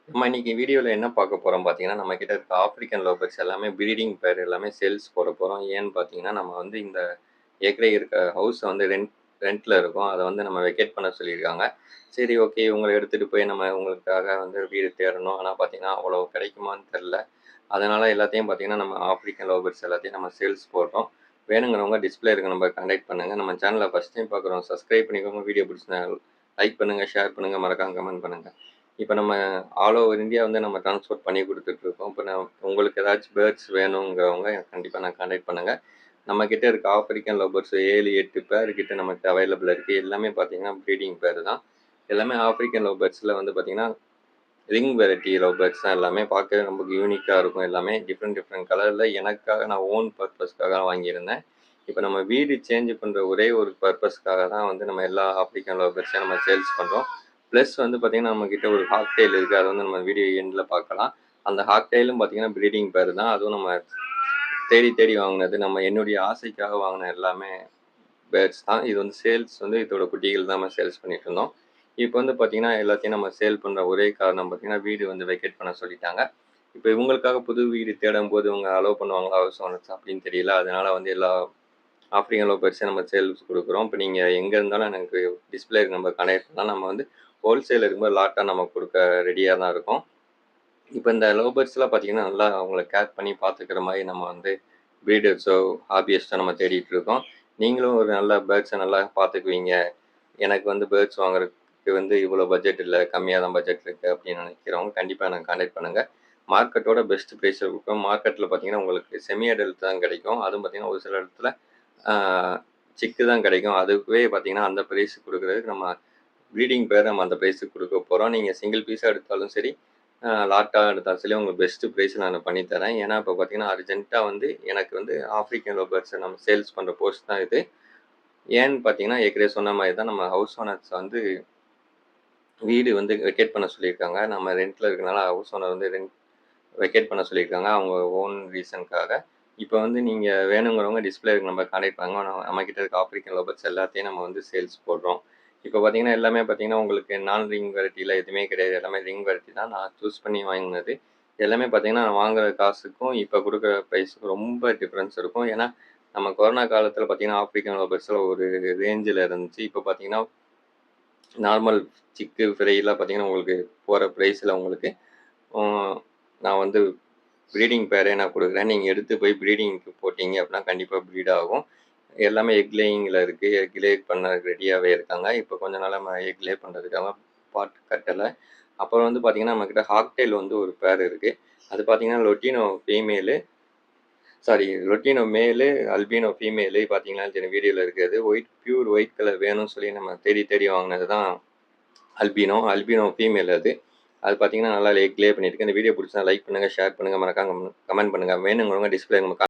நம்ம இன்னைக்கு வீடியோல என்ன பார்க்க போறோம் பார்த்தீங்கன்னா, நம்ம கிட்ட இருக்க ஆஃப்ரிக்கன் லவ் பேர்ட்ஸ் எல்லாமே ப்ரீடிங் பேர் எல்லாமே சேல்ஸ் போட போறோம். ஏன்னு பார்த்தீங்கன்னா, நம்ம வந்து இந்த ஏற்கனவே இருக்க ஹவுஸ வந்து ரென்ட்ல இருக்கோம். அத வந்து நம்ம வெக்கேட் பண்ண சொல்லியிருக்காங்க. சரி, ஓகே, இவங்கள எடுத்துட்டு போய் நம்ம உங்களுக்காக வந்து வீடு தேடணும். ஆனா பார்த்தீங்கன்னா, அவ்வளோ கிடைக்குமான்னு தெரியல. அதனால எல்லாத்தையும் பார்த்தீங்கன்னா, நம்ம ஆஃப்ரிக்கன் லவ் பேர்ட்ஸ் எல்லாத்தையும் நம்ம சேல்ஸ் போடுறோம். வேணுங்கிறவங்க டிஸ்ப்ளே இருக்க நம்பர் கான்டாக்ட் பண்ணுங்க. நம்ம சேனல ஃபர்ஸ்ட் டைம் பார்க்குறோம். சப்ஸ்கிரைப் பண்ணிக்கோங்க. வீடியோ பிடிச்சிருந்தா லைக் பண்ணுங்க, ஷேர் பண்ணுங்க, மறக்காம கமெண்ட் பண்ணுங்க. இப்ப நம்ம ஆல் ஓவர் இந்தியா வந்து நம்ம ட்ரான்ஸ்போர்ட் பண்ணி குடுத்துட்டுருக்கோம். இப்ப நான் உங்களுக்கு ஏதாச்சும் பேர்ட்ஸ் வேணுங்கிறவங்க கண்டிப்பா கான்டாக்ட் பண்ணுங்க. நம்ம கிட்ட இருக்க ஆஃப்ரிக்கன் லவ் பேர்ட்ஸ் 7, 8 பேர் கிட்ட நமக்கு அவைலபிள் இருக்கு. எல்லாமே பார்த்தீங்கன்னா ப்ரீடிங் பேர் தான். எல்லாமே ஆஃப்ரிக்கன் லவ் பேர்ட்ஸ்ல வந்து பார்த்தீங்கன்னா, ரிங் வெரைட்டி லவ் பேர்ட்ஸ் தான். எல்லாமே பார்க்கவே ரொம்ப யூனிக்கா இருக்கும். எல்லாமே டிஃப்ரெண்ட் டிஃப்ரெண்ட் கலர்ல எனக்காக நான் ஓன் பர்ப்பஸ்க்காக வாங்கியிருந்தேன். இப்ப நம்ம வீடு சேஞ்ச் பண்ற ஒரே ஒரு பர்ப்பஸ்க்காக தான் வந்து நம்ம எல்லா ஆஃப்ரிக்கன் லவ் பேர்ட்ஸையும் நம்ம சேல்ஸ் பண்றோம். ப்ளஸ் வந்து பார்த்தீங்கன்னா, நம்மகிட்ட ஒரு காக்டெயில் இருக்கு. அத வந்து நம்ம வீடியோ எண்ட்ல பார்க்கலாம். அந்த காக்டெயிலும் பார்த்தீங்கன்னா ப்ரீடிங் பேர் தான். அதுவும் நம்ம தேடி தேடி வாங்குனது. என்னுடைய ஆசைக்காக வாங்குன எல்லாமே பேர்ட்ஸ் தான். இது வந்து சேல்ஸ் வந்து இதோட குட்டிகள் தான் நம்ம சேல்ஸ் பண்ணிட்டு இருந்தோம். இப்போ வந்து பார்த்தீங்கன்னா, எல்லாத்தையும் நம்ம சேல் பண்ற ஒரே காரணம் பார்த்தீங்கன்னா, வீடு வந்து வெக்கேட் பண்ண சொல்லிட்டாங்க. இப்போ இவங்களுக்காக புது வீடு தேடும்போது இவங்க அலோவ் பண்ணுவாங்களா ஹவுஸ் ஓனர்ஸ் அப்படின்னு தெரியல. அதனால வந்து எல்லா ஆஃப்ரிக்கன் லவ் பேர்ட்ஸையும் நம்ம சேல்ஸ் குடுக்குறோம். இப்போ நீங்க எங்க இருந்தாலும் எனக்கு டிஸ்ப்ளே நம்பர் கனெக்ட் பண்ணா நம்ம வந்து ஹோல்சேல் இருக்கும்போது லாட்டா நம்ம குடுக்க ரெடியா தான் இருக்கோம். இப்ப இந்த லவ் பேர்ட்ஸ்லாம் பார்த்தீங்கன்னா, நல்லா அவங்கள கேர் பண்ணி பார்த்துக்கிற மாரி நம்ம வந்து ப்ரீடர்ஸோ, ஹாபியிஸ்ட்டோ நம்ம தேடிட்டு இருக்கோம். நீங்களும் ஒரு நல்ல பேர்ட்ஸ நல்லா பார்த்துக்குவீங்க. எனக்கு வந்து பேர்ட்ஸ் வாங்குறதுக்கு வந்து இவ்வளோ பட்ஜெட் இல்ல, கம்மியா தான் பட்ஜெட் இருக்கு அப்படின்னு நினைக்கிறவங்க கண்டிப்பா எனக்கு கான்டாக்ட் பண்ணுங்க. மார்க்கெட்டோட பெஸ்ட் பிரைஸ்ல குடுக்குறோம். மார்க்கெட்ல பார்த்தீங்கன்னா, உங்களுக்கு செமி அடல்ட் தான் கிடைக்கும். அதுவும் பார்த்தீங்கன்னா, ஒரு சில இடத்துல ஆ சிக்கு தான் கிடைக்கும். அதுவே பார்த்தீங்கன்னா, அந்த பிரைஸ்க்கு குடுக்குறதுக்கு நம்ம ப்ரீடிங் பேர் நம்ம அந்த பிரைஸ்க்கு குடுக்க போறோம். நீங்க சிங்கிள் பீஸா எடுத்தாலும் சரி, லாட்டா எடுத்தாலும் சரி, உங்களுக்கு பெஸ்ட் பிரைஸ் நான் பண்ணி தரேன். ஏன்னா, இப்போ பார்த்தீங்கன்னா, அர்ஜென்ட்டா வந்து எனக்கு வந்து ஆஃப்ரிக்கன் லவ் பேர்ட்ஸ நம்ம சேல்ஸ் பண்ற போஸ்ட் தான் இது. ஏன்னு பார்த்தீங்கன்னா, ஏற்கனவே சொன்ன மாரி தான் நம்ம ஹவுஸ் ஓனர்ஸ் வந்து வீடு வந்து வெக்கேட் பண்ண சொல்லியிருக்காங்க. நம்ம ரென்ட்ல இருக்கனால ஹவுஸ் ஓனர் வந்து வெக்கேட் பண்ண சொல்லியிருக்காங்க. அவங்க ஓன் ரீசன்க்காக. இப்ப வந்து நீங்க வேணுங்கிறவங்க டிஸ்ப்ளே இருக்க நம்பர் கான்டாக்ட் பண்ணுங்க. நம்மகிட்ட இருக்க ஆஃப்ரிக்கன் லவ் பேர்ட்ஸ் எல்லாத்தையும் நம்ம வந்து சேல்ஸ் போடுறோம். இப்ப பார்த்தீங்கன்னா, எல்லாமே பார்த்தீங்கன்னா, உங்களுக்கு நான் ரிங் வெரைட்டில எதுவுமே கிடையாது. எல்லாமே ரிங் வெரைட்டி தான். நான் சூஸ் பண்ணி வாங்குனது. எல்லாமே பார்த்தீங்கன்னா, நான் வாங்குற காசுக்கும், இப்ப குடுக்குற பிரைஸுக்கும் ரொம்ப டிஃபரன்ஸ் இருக்கும். ஏன்னா, நம்ம கொரோனா காலத்தில பார்த்தீங்கன்னா, ஆஃப்ரிக்கன் லவ் பேர்ட்ஸ்லாம் ஒரு ரேஞ்சுல இருந்துச்சு. இப்ப பார்த்தீங்கன்னா, நார்மல் சிக்கு, ஃப்ரைலாம் பார்த்தீங்கன்னா, உங்களுக்கு போற பிரைஸ்ல உங்களுக்கு ம் நான் வந்து ப்ரீடிங் பேரே நான் குடுக்குறேன். நீங்க எடுத்து போய் ப்ரீடிங்க்கு போட்டீங்க அப்டின்னா, கண்டிப்பா ப்ரீட் ஆகும். எல்லாமே எக் லேயிங்ல இருக்கு. எக் லே பண்ண ரெடியாவே இருக்காங்க. இப்ப கொஞ்ச நாளா நம்ம எக் லே பண்றதுக்காக பாட் கட்டல. அப்புறம் வந்து பார்த்தீங்கன்னா, நம்மகிட்ட ஹாக்டெயில் வந்து ஒரு பேர் இருக்கு. அது பார்த்தீங்கன்னா, லொட்டினோ ஃபீமேலு லொட்டினோ மேலு, அல்பினோ ஃபீமேலு பார்த்தீங்கன்னா தெரியும் வீடியோல இருக்கிறது. பியூர் ஒயிட் கலர் வேணும்னு சொல்லி நம்ம தேடி தேடி வாங்குனது தான் அல்பினோ. அல்பினோ ஃபீமேல் அது. அது பார்த்தீங்கன்னா, நல்லா லே பண்ணியிருக்கு. இந்த வீடியோ புடிச்சா லைக் பண்ணுங்க, ஷேர் பண்ணுங்க, மறக்காம கமெண்ட் பண்ணுங்க. வேணுங்கிறவங்க டிஸ்ப்ளே